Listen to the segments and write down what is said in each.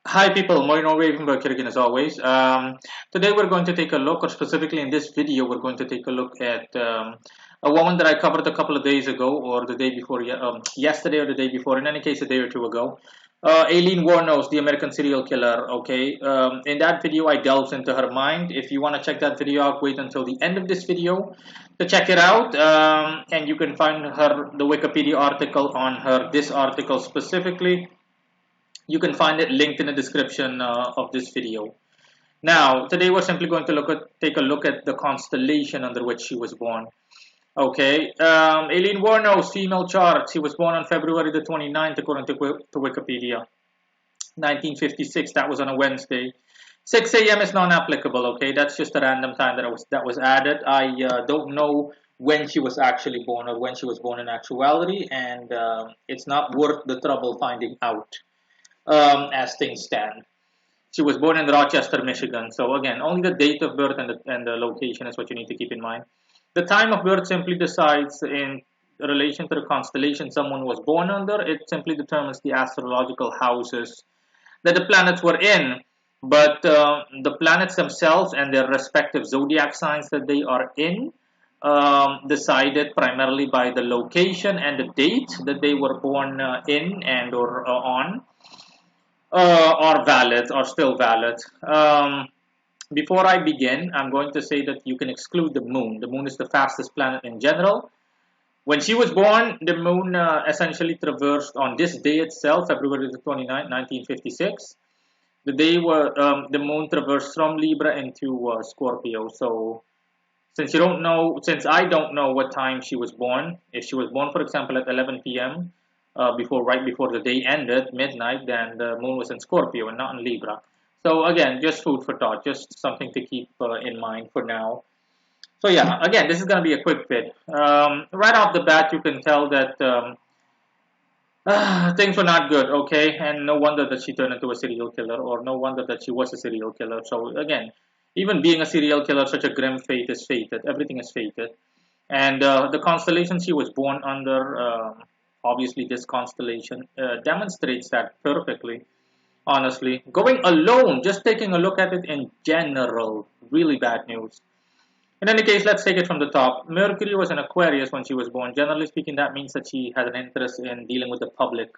Hi people, Morino Ravenberg here again as always. Today we're going to take a look, or specifically in this video, we're going to take a look at a woman that I covered a couple of days ago, or the day before, yesterday or the day before, in any case, a day or two ago. Aileen Wuornos, the American serial killer, okay? In that video, I delved into her mind. If you want to check that video out, wait until the end of this video to check it out. And you can find the Wikipedia article on her, this article specifically. You can find it linked in the description of this video. Now, today we're simply going to take a look at the constellation under which she was born. Okay, Aileen Wuornos, female chart. She was born on February the 29th, according to Wikipedia. 1956, that was on a Wednesday. 6 a.m. is non-applicable, okay? That's just a random time that was added. I don't know when she was actually born or when she was born in actuality, and it's not worth the trouble finding out as things stand. She was born in Rochester, Michigan. So again, only the date of birth and the location is what you need to keep in mind. The time of birth simply decides in relation to the constellation someone was born under. It simply determines the astrological houses that the planets were in. But the planets themselves and their respective zodiac signs that they are in decided primarily by the location and the date that they were born in and or on. Are valid, are still valid. Before I begin, I'm going to say that you can exclude the moon. The moon is the fastest planet in general. When she was born, the moon essentially traversed on this day itself, February the 29th, 1956. The day where the moon traversed from Libra into Scorpio. So since I don't know what time she was born, if she was born, for example, at 11 p.m., right before the day ended, midnight, then the moon was in Scorpio and not in Libra. So again, just food for thought, just something to keep in mind for now. So yeah, again, this is going to be a quick vid. Right off the bat, you can tell that things were not good, okay? And no wonder that she turned into a serial killer, or no wonder that she was a serial killer. So again, even being a serial killer, such a grim fate is fated. Everything is fated. And the constellation she was born under, obviously this constellation demonstrates that perfectly, honestly. Going alone, just taking a look at it in general, really bad news. In any case, let's take it from the top. Mercury was in Aquarius when she was born. Generally speaking, that means that she had an interest in dealing with the public.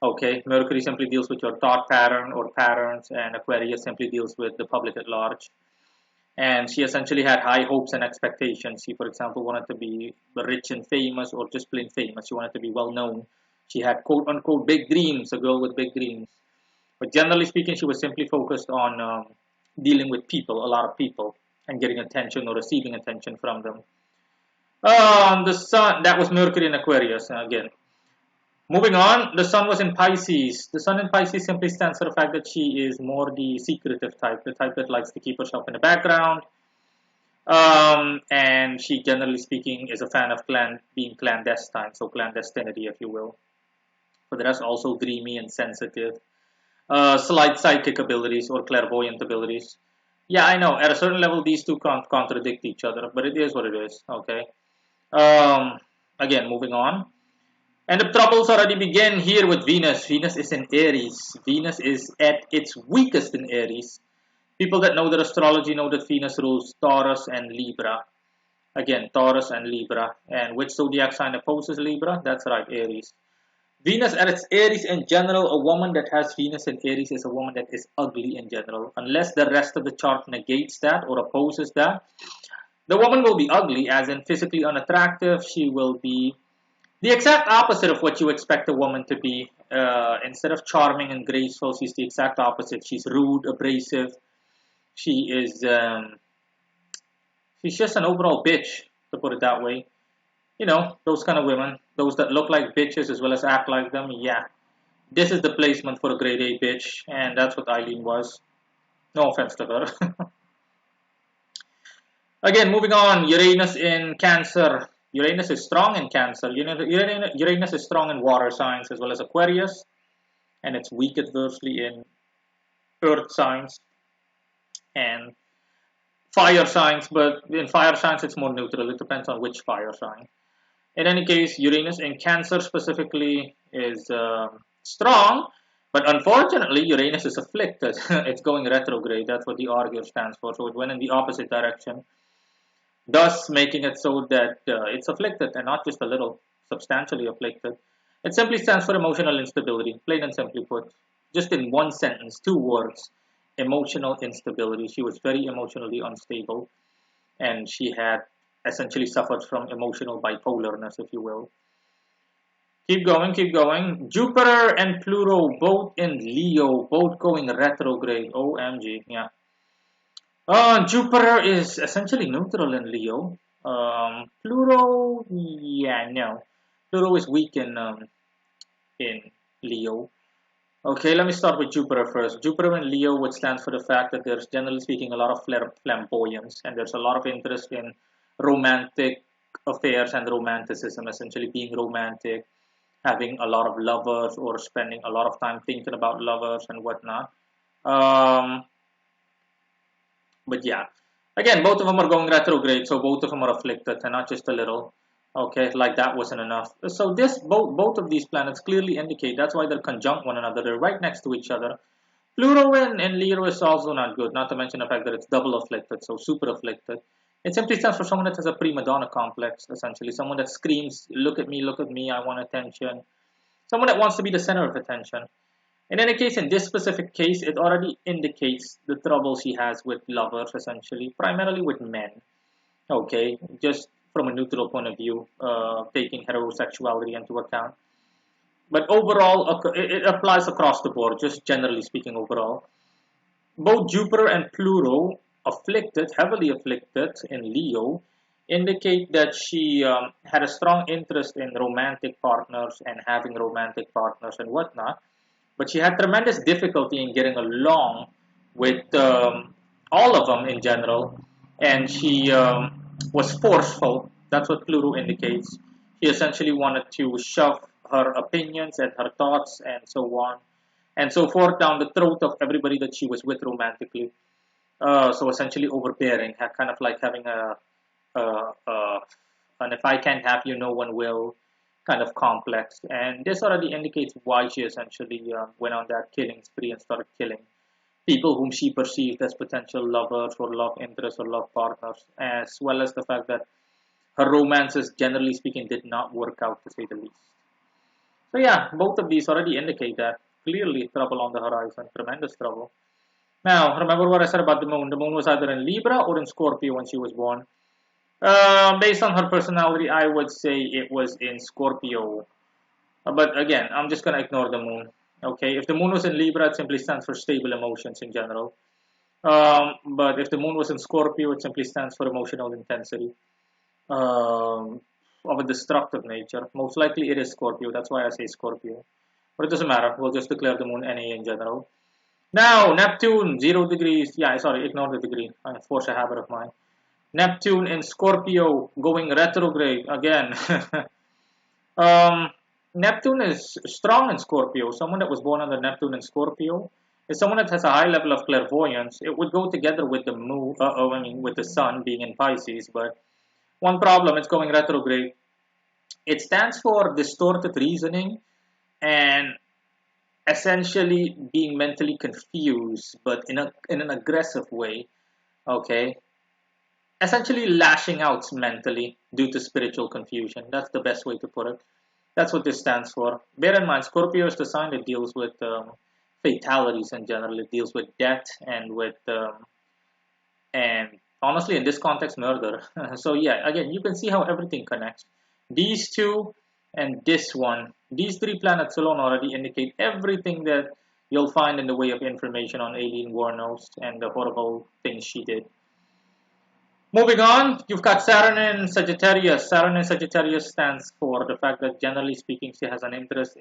Okay, Mercury simply deals with your thought pattern or patterns, and Aquarius simply deals with the public at large. And she essentially had high hopes and expectations. She, for example, wanted to be rich and famous, or just plain famous. She wanted to be well known. She had quote unquote big dreams, a girl with big dreams. But generally speaking, she was simply focused on dealing with people, a lot of people, and getting attention or receiving attention from them. The sun, that was Mercury in Aquarius again. Moving on, the sun was in Pisces. The sun in Pisces simply stands for the fact that she is more the secretive type, the type that likes to keep herself in the background. And she, generally speaking, is a fan of being clandestine, so clandestinity, if you will. But the rest also dreamy and sensitive. Slight psychic abilities or clairvoyant abilities. Yeah, I know, at a certain level, these two can't contradict each other, but it is what it is, okay? Again, moving on. And the troubles already begin here with Venus. Venus is in Aries. Venus is at its weakest in Aries. People that know their astrology know that Venus rules Taurus and Libra. Again, Taurus and Libra. And which zodiac sign opposes Libra? That's right, Aries. Venus at its Aries in general, a woman that has Venus in Aries is a woman that is ugly in general. Unless the rest of the chart negates that or opposes that, the woman will be ugly, as in physically unattractive. She will be the exact opposite of what you expect a woman to be. Instead of charming and graceful, she's the exact opposite. She's rude, abrasive. She is, she's just an overall bitch, to put it that way. You know, those kind of women, those that look like bitches as well as act like them, yeah. This is the placement for a grade A bitch, and that's what Aileen was. No offense to her. Again, moving on, Uranus in Cancer. Uranus is strong in Cancer. Uranus is strong in water signs as well as Aquarius, and it's weak adversely in earth signs and fire signs, but in fire signs it's more neutral. It depends on which fire sign. In any case, Uranus in Cancer specifically is strong, But unfortunately, Uranus is afflicted. It's going retrograde. That's what the augur stands for. So it went in the opposite direction, thus making it so that it's afflicted and not just a little, substantially afflicted. It simply stands for emotional instability, plain and simply put. Just in one sentence, two words, emotional instability. She was very emotionally unstable, and she had essentially suffered from emotional bipolarness, if you will. Keep going, keep going. Jupiter and Pluto both in Leo, both going retrograde. OMG, yeah. Jupiter is essentially neutral in Leo. Pluto, yeah, no. Pluto is weak in Leo. Okay, let me start with Jupiter first. Jupiter in Leo, which stands for the fact that there's generally speaking a lot of flamboyance, and there's a lot of interest in romantic affairs and romanticism, essentially being romantic, having a lot of lovers, or spending a lot of time thinking about lovers and whatnot. Um, but yeah, again, both of them are going retrograde, so both of them are afflicted, and not just a little. Okay, like that wasn't enough. So this both of these planets clearly indicate that's why they're conjunct one another. They're right next to each other. Pluto in Leo is also not good. Not to mention the fact that it's double afflicted, so super afflicted. It simply stands for someone that has a prima donna complex, essentially. Someone that screams, look at me, I want attention." Someone that wants to be the center of attention. In any case, in this specific case, it already indicates the trouble she has with lovers, essentially, primarily with men. Okay, just from a neutral point of view, taking heterosexuality into account. But overall, it applies across the board, just generally speaking overall. Both Jupiter and Pluto, afflicted, heavily afflicted in Leo, indicate that she had a strong interest in romantic partners and having romantic partners and whatnot. But she had tremendous difficulty in getting along with all of them in general, and she was forceful. That's what Pluto indicates. She essentially wanted to shove her opinions and her thoughts and so on and so forth down the throat of everybody that she was with romantically. So essentially overbearing, kind of like having a and if I can't have you, no one will kind of complex. And this already indicates why she essentially went on that killing spree and started killing people whom she perceived as potential lovers or love interests or love partners, as well as the fact that her romances, generally speaking, did not work out to say the least. So yeah, both of these already indicate that clearly trouble on the horizon, tremendous trouble. Now, remember what I said about the moon. The moon was either in Libra or in Scorpio when she was born. Based on her personality, I would say it was in Scorpio. But again, I'm just gonna ignore the moon. Okay, if the moon was in Libra, it simply stands for stable emotions in general. But if the moon was in Scorpio, it simply stands for emotional intensity of a destructive nature. Most likely it is Scorpio. That's why I say Scorpio. But it doesn't matter. We'll just declare the moon NA in general. Now, Neptune, 0 degrees. Yeah, sorry, ignore the degree. I force a habit of mine. Neptune in Scorpio going retrograde again. um, Neptune is strong in Scorpio. Someone that was born under Neptune in Scorpio is someone that has a high level of clairvoyance. It would go together with the moon, with the sun being in Pisces. But one problem, it's going retrograde. It stands for distorted reasoning and essentially being mentally confused, but in an aggressive way. Okay, essentially lashing out mentally due to spiritual confusion. That's the best way to put it. That's what this stands for. Bear in mind, Scorpio is the sign that deals with fatalities in general. It deals with death and with and honestly, in this context, murder. So yeah, again, you can see how everything connects. These two and this one, these three planets alone already indicate everything that you'll find in the way of information on Aileen Wuornos and the horrible things she did. Moving on, you've got Saturn in Sagittarius. Saturn in Sagittarius stands for the fact that, generally speaking, she has an interest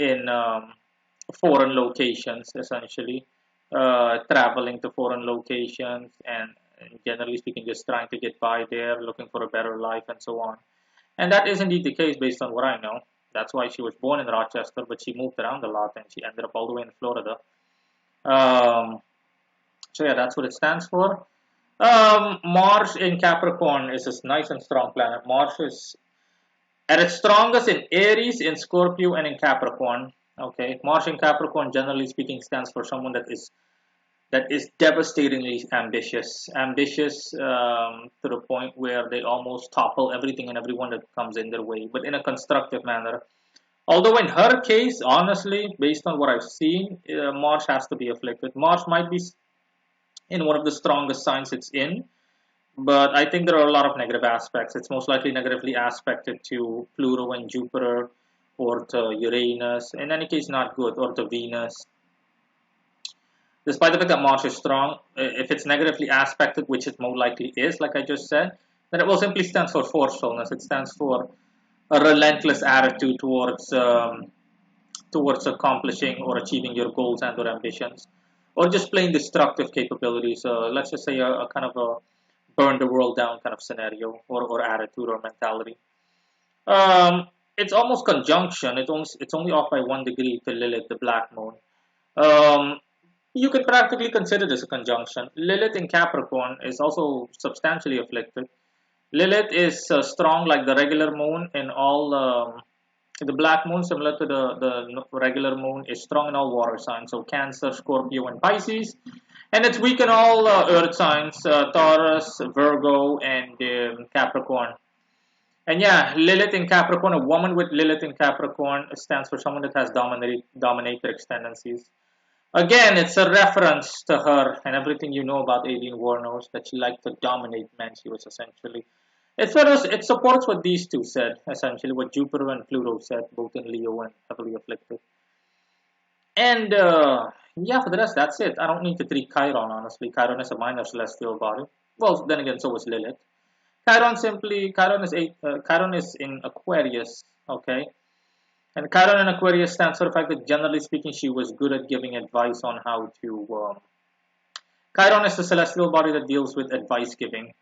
in foreign locations, essentially, traveling to foreign locations, and generally speaking, just trying to get by there, looking for a better life, and so on. And that is indeed the case based on what I know. That's why she was born in Rochester, but she moved around a lot, and she ended up all the way in Florida. So yeah, that's what it stands for. Mars in Capricorn is a nice and strong planet. Mars is at its strongest in Aries, in Scorpio, and in Capricorn. Okay, Martian Capricorn, generally speaking, stands for someone that is devastatingly ambitious, to the point where they almost topple everything and everyone that comes in their way, but in a constructive manner. Although in her case, honestly, based on what I've seen, Mars has to be afflicted. Mars might be in one of the strongest signs it's in, but I think there are a lot of negative aspects. It's most likely negatively aspected to Pluto and Jupiter, or to Uranus. In any case, not good, or to Venus. Despite the fact that Mars is strong, if it's negatively aspected, which it more likely is, like I just said, then it will simply stand for forcefulness. It stands for a relentless attitude towards accomplishing or achieving your goals and or ambitions, or just plain destructive capabilities. Let's just say a kind of a burn the world down kind of scenario, or attitude or mentality. It's almost conjunction. It's only off by 1 degree to Lilith, the black moon. Um, you could practically consider this a conjunction. Lilith in Capricorn is also substantially afflicted. Lilith is strong like the regular moon in all. The black moon, similar to the regular moon, is strong in all water signs. So Cancer, Scorpio, and Pisces. And it's weak in all earth signs, Taurus, Virgo, and Capricorn. And yeah, Lilith in Capricorn, a woman with Lilith in Capricorn stands for someone that has dominatrix tendencies. Again, it's a reference to her and everything you know about Aileen Wuornos, that she liked to dominate men. She was essentially. It supports what these two said, essentially, what Jupiter and Pluto said, both in Leo and heavily afflicted. And yeah, for the rest, that's it. I don't need to treat Chiron, honestly. Chiron is a minor celestial body. Well, then again, so was Lilith. Chiron is in Aquarius, okay? And Chiron in Aquarius stands for the fact that, generally speaking, she was good at giving advice on how to. Chiron is the celestial body that deals with advice giving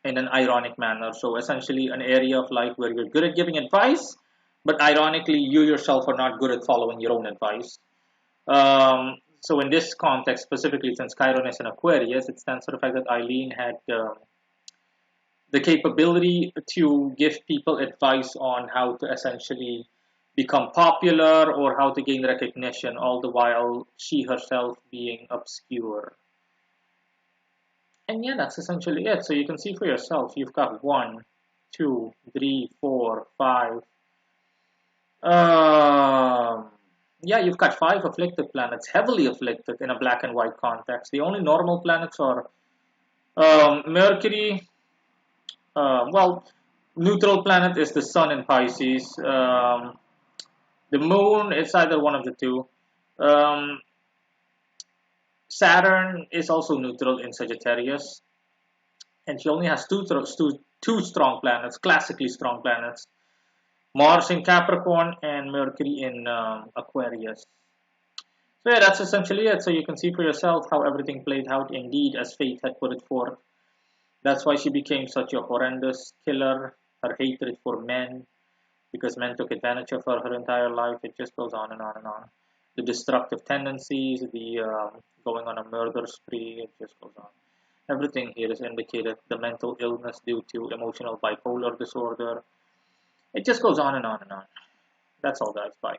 in an ironic manner. So essentially, an area of life where you're good at giving advice, but ironically, you yourself are not good at following your own advice. So in this context, specifically, since Chiron is in Aquarius, it stands for the fact that Eileen had the capability to give people advice on how to essentially become popular or how to gain recognition, all the while she herself being obscure. And yeah, that's essentially it. So you can see for yourself, you've got 1, 2, 3, 4, 5. Yeah, you've got 5 afflicted planets, heavily afflicted in a black and white context. The only normal planets are Mercury. Well, neutral planet is the Sun in Pisces. The Moon is either one of the two. Um, Saturn is also neutral in Sagittarius, and she only has two strong planets, classically strong planets: Mars in Capricorn and Mercury in Aquarius. So yeah, that's essentially it. So you can see for yourself how everything played out indeed as fate had put it forth. That's why she became such a horrendous killer. Her hatred for men, because men took advantage of her entire life. It just goes on and on and on. The destructive tendencies, the going on a murder spree, it just goes on. Everything here is indicated. The mental illness due to emotional bipolar disorder. It just goes on and on and on. That's all, guys. Bye.